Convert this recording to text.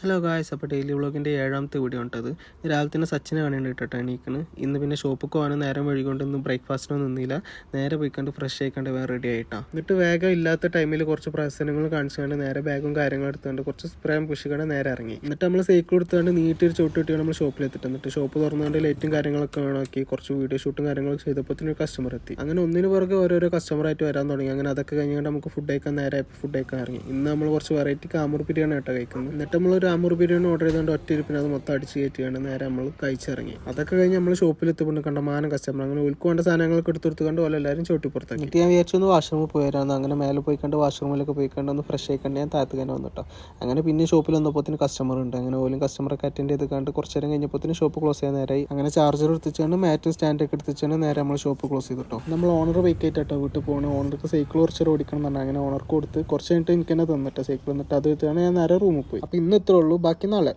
Hello guys, അപ്പോൾ daily വ്ളോഗിൻ്റെ 7ാമത്തെ video ഉണ്ടത്. രാവിലെ തന്നെ സച്ചിനെ വേണ്ടിയിട്ടാണ് എണീക്കണ്. ഇന്ന് പിന്നെ ഷോപ്പിൽ പോകാനും നേരം വഴികൊണ്ട് ഇന്ന് ബ്രേക്ക്ഫാസ്റ്റിനൊന്നും നിന്നില്ല. നേരെ പോയിക്കൊണ്ട് ഫ്രഷ് ആയിക്കൊണ്ട് വേറെ റെഡി ആയിട്ടാണ്. എന്നിട്ട് വേഗം ഇല്ലാത്ത ടൈമിൽ കുറച്ച് പ്രവർത്തനങ്ങൾ കാണിച്ചുകൊണ്ട് നേരെ ബാഗും കാര്യങ്ങളും എടുത്തുകൊണ്ട് കുറച്ച് സ്പ്രേയും പുഷിക്കൊണ്ട് നേരെ ഇറങ്ങി. എന്നിട്ട് നമ്മൾ സൈക്കിൾ എടുത്തുകൊണ്ട് നീട്ടൊരു ചവിട്ട് കിട്ടിയാണ് നമ്മൾ ഷോപ്പിൽ എത്തിയിട്ട്. എന്നിട്ട് ഷോപ്പ് തുറന്നുകൊണ്ട് ലൈറ്റും കാര്യങ്ങളൊക്കെ ഓണാക്കി കുറച്ച് വീഡിയോ ഷൂട്ടും കാര്യങ്ങളൊക്കെ ചെയ്തപ്പോൾ ഒരു കസ്റ്റമർ എത്തി. അങ്ങനെ ഒന്നിന് പുറകെ ഓരോരോ കസ്റ്റമറായിട്ട് വരാൻ തുടങ്ങി. അങ്ങനെ അതൊക്കെ കഴിഞ്ഞുകൊണ്ട് നമുക്ക് ഫുഡ് കഴിക്കാൻ നേരെ ഫുഡ് കഴിക്കാൻ ഇറങ്ങി. ഇന്ന് നമ്മൾ കുറച്ച് വെറൈറ്റി കാമൂർ ബിരിയാണി ആയിട്ടാണ് കഴിക്കുന്നത്. എന്നിട്ട് നമ്മളൊരു ആമൂർ ബിരിയാണി ഓർഡർ ചെയ്തുകൊണ്ട് ഒറ്റ ഇരിപ്പിന് അത് മൊത്തം അടിച്ച് കയറ്റിയാണ് നേരെ നമ്മൾ കഴിച്ചിറങ്ങി. അതൊക്കെ കഴിഞ്ഞ് നമ്മൾ ഷോപ്പിൽ എത്തിക്കൊണ്ട് കണ്ടമാനം കസ്റ്റമർ അങ്ങനെ ഉൾക്കൊണ്ട സാധനങ്ങളൊക്കെ എടുത്തെടുത്ത് കണ്ട് പോലെ എല്ലാവരും ചോട്ടി പുറത്താക്കി. എന്നിട്ട് ഞാൻ വിചാരിച്ചൊന്ന് വാഷ്റൂമിൽ പോയായിരുന്നു. അങ്ങനെ മേലെ പോയിക്കൊണ്ട് വാഷ്റൂമിലൊക്കെ പോയിക്കൊണ്ട് ഒന്ന് ഫ്രഷ് ആയിക്കൊണ്ട് ഞാൻ താഴത്ത് തന്നെ വന്നിട്ടോ. അങ്ങനെ പിന്നെ ഷോപ്പിൽ വന്നപ്പോൾ കസ്റ്റമർ ഉണ്ട്. അങ്ങനെ ഓലും കസ്റ്റമറൊക്കെ അറ്റൻഡ് ചെയ്ത് കണ്ട് കുറച്ച് നേരം കഴിഞ്ഞപ്പോൾ ഷോപ്പ് ക്ലോസ് ചെയ്യാൻ നേരമായി. അങ്ങനെ ചാർജർ എടുത്തിച്ചാണ് മാറ്റും സ്റ്റാൻഡൊക്കെ എടുത്തിച്ചാണ് നേരെ നമ്മൾ ഷോപ്പ് ക്ലോസ് ചെയ്തിട്ടോ. നമ്മൾ ഓണർ വെക്കേറ്റാട്ടോ വീട്ടിൽ പോകണം. ഓണർക്ക് സൈക്കിൾ കുറച്ച് ഓടിക്കണം എന്ന് പറഞ്ഞാൽ അങ്ങനെ ഓണർക്ക് കൊടുത്ത് കുറച്ച് കഴിഞ്ഞിട്ട് എനിക്ക് തന്നെ തന്നിട്ടോ സൈക്കിൾ. എന്നിട്ട് അത് വെച്ചാണ് ഞാൻ നേരെ റൂമിൽ പോയി. അപ്പോൾ ഇന്ന് ഇത്രേ ഉള്ളൂ, ബാക്കി നാളെ.